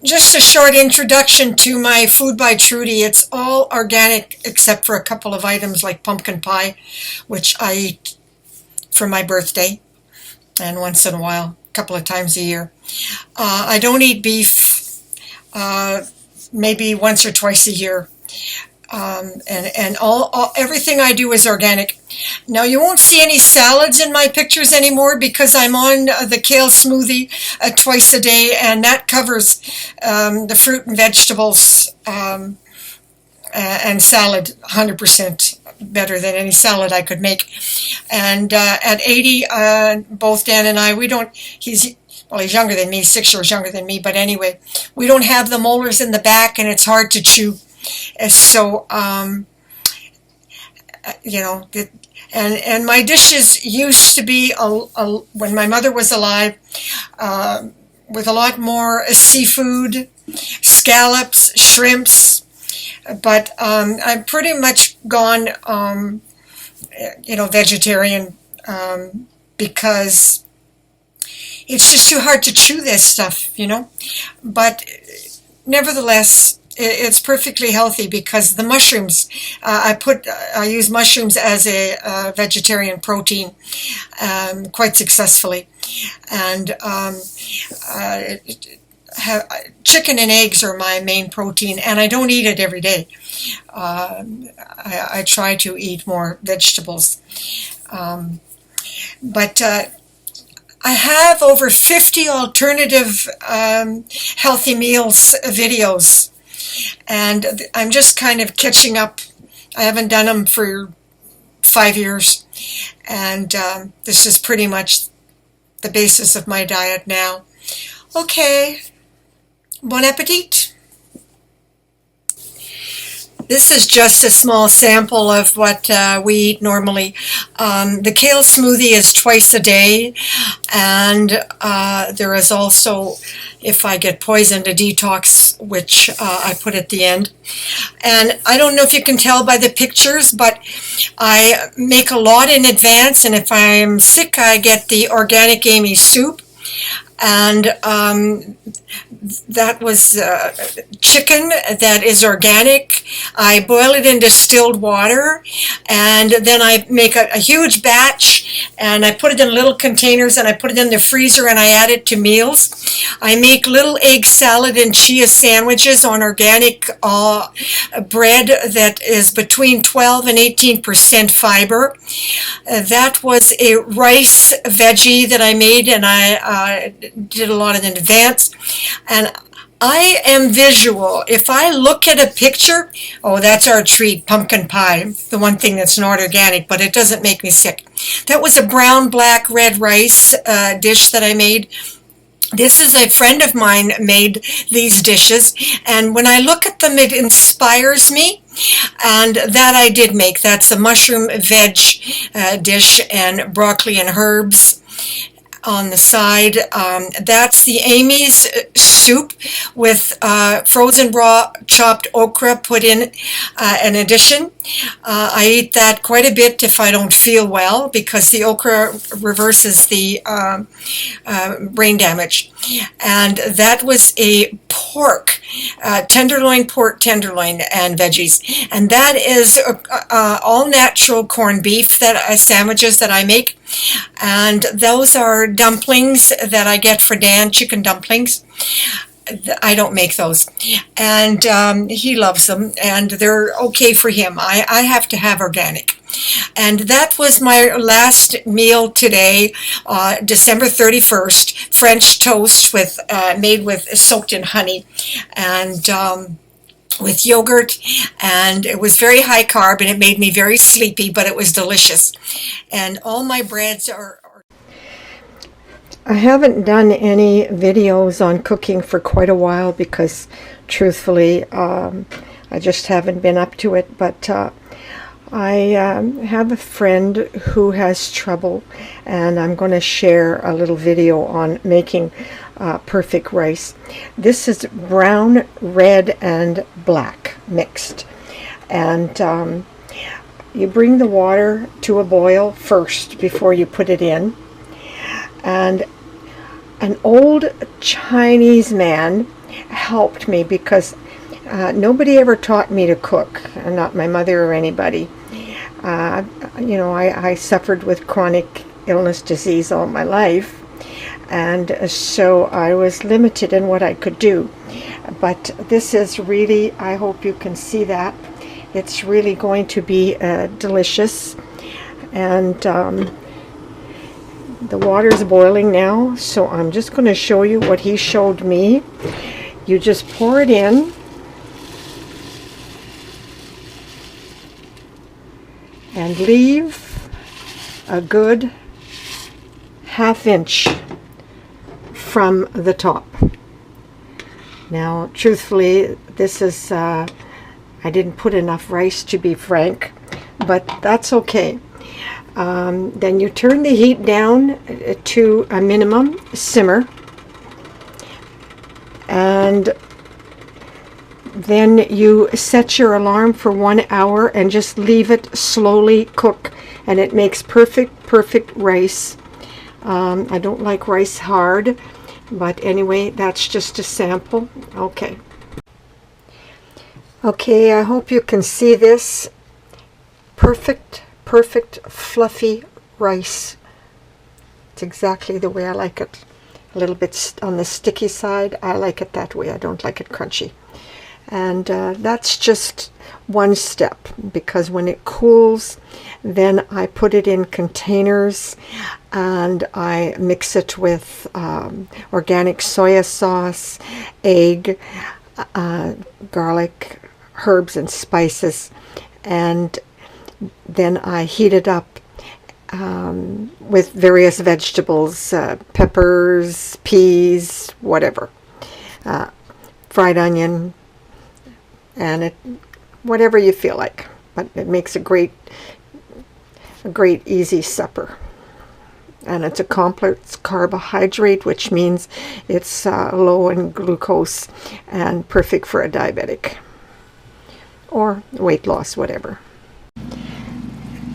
Just a short introduction to my Food by Trudi. It's all organic except for a couple of items like pumpkin pie, which I eat for my birthday and once in a while, a couple of times a year. I don't eat beef, maybe once or twice a year. And everything I do is organic. Now you won't see any salads in my pictures anymore because I'm on the kale smoothie twice a day, and that covers the fruit and vegetables and salad 100% better than any salad I could make. And at 80, both Dan and I, we don't. He's younger than me, 6 years younger than me, but anyway, we don't have the molars in the back, and it's hard to chew. So, and my dishes used to be, when my mother was alive, with a lot more seafood, scallops, shrimps, but I've pretty much gone, vegetarian, because it's just too hard to chew this stuff, but nevertheless, it's perfectly healthy because the mushrooms, I use mushrooms as a vegetarian protein quite successfully. And chicken and eggs are my main protein, and I don't eat it every day. I try to eat more vegetables. But I have over 50 alternative healthy meals videos. And I'm just kind of catching up. I haven't done them for 5 years. And this is pretty much the basis of my diet now. Okay. Bon appetit. This is just a small sample of what we eat normally. The kale smoothie is twice a day, and there is also, if I get poisoned, a detox, which I put at the end. And I don't know if you can tell by the pictures, but I make a lot in advance, and if I'm sick, I get the Organic Amy soup. And that was chicken that is organic. I boil it in distilled water, and then I make a huge batch, and I put it in little containers, and I put it in the freezer, and I add it to meals. I make little egg salad and chia sandwiches on organic bread that is between 12 and 18% fiber. That was a rice veggie that I made, and I did a lot in advance. And I am visual. If I look at a picture, oh, that's our treat, pumpkin pie, the one thing that's not organic, but it doesn't make me sick. That was a brown, black, red rice dish that I made. This is a friend of mine made these dishes, and when I look at them, it inspires me, and that I did make. That's a mushroom veg dish and broccoli and herbs on the side. That's the Amy's soup with frozen raw chopped okra put in addition. I eat that quite a bit if I don't feel well because the okra reverses the brain damage. And that was a pork, pork tenderloin and veggies. And that is all natural corned beef sandwiches that I make. And those are dumplings that I get for Dan, chicken dumplings. I don't make those. And he loves them, and they're okay for him. I have to have organic. And that was my last meal today, December 31st, French toast soaked in honey and with yogurt, and it was very high carb, and it made me very sleepy, but it was delicious. And all my breads are... I haven't done any videos on cooking for quite a while because, truthfully, I just haven't been up to it, but I have a friend who has trouble, and I'm going to share a little video on making perfect rice. This is brown, red, and black mixed. And you bring the water to a boil first before you put it in. And an old Chinese man helped me because nobody ever taught me to cook, not my mother or anybody. You know, I suffered with chronic illness, disease all my life, and so I was limited in what I could do. But this is really, I hope you can see that. It's really going to be delicious. And the water's boiling now, so I'm just going to show you what he showed me. You just pour it in. And leave a good ½ inch from the top. Now, truthfully, this is, I didn't put enough rice, to be frank, but that's okay. Then you turn the heat down to a minimum simmer, and then you set your alarm for 1 hour and just leave it slowly cook, and it makes perfect rice. I don't like rice hard, but anyway, that's just a sample. Okay, I hope you can see this. Perfect fluffy rice. It's exactly the way I like it. A little bit on the sticky side. I like it that way. I don't like it crunchy. And that's just one step, because when it cools, then I put it in containers and I mix it with organic soya sauce, egg, garlic, herbs and spices, and then I heat it up with various vegetables, peppers, peas, whatever, fried onion, and it, whatever you feel like. But it makes a great easy supper. And it's a complex carbohydrate, which means it's low in glucose and perfect for a diabetic or weight loss, whatever.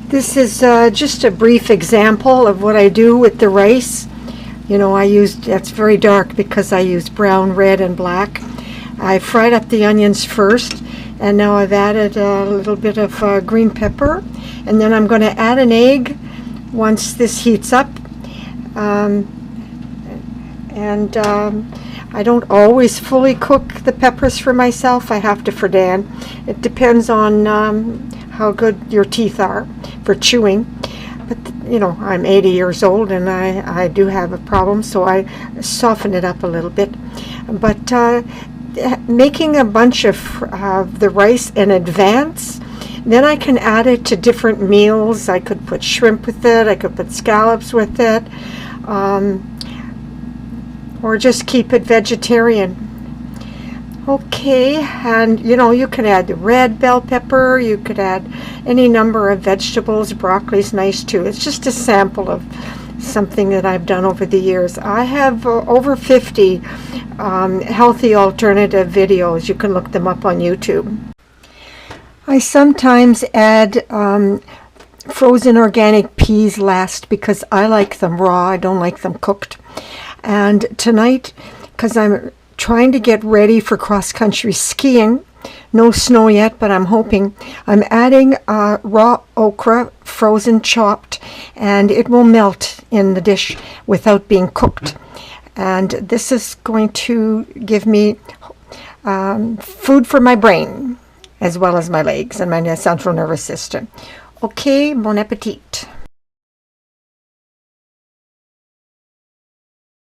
This is just a brief example of what I do with the rice. You know, that's very dark because I use brown, red, and black. I fried up the onions first, and now I've added a little bit of green pepper, and then I'm going to add an egg once this heats up. I don't always fully cook the peppers for myself. I have to for Dan. It depends on how good your teeth are for chewing. But you know, I'm 80 years old and I do have a problem, so I soften it up a little bit. But making a bunch of the rice in advance, then I can add it to different meals. I could put shrimp with it, I could put scallops with it, or just keep it vegetarian. Okay, and you know, you can add the red bell pepper, you could add any number of vegetables. Broccoli's nice too. It's just a sample of something that I've done over the years. I have over 50 healthy alternative videos. You can look them up on YouTube. I sometimes add frozen organic peas last because I like them raw. I don't like them cooked. And tonight, because I'm trying to get ready for cross-country skiing, no snow yet, but I'm hoping, I'm adding raw okra, frozen chopped, and it will melt in the dish without being cooked. And this is going to give me food for my brain, as well as my legs and my central nervous system. Okay, bon appetit.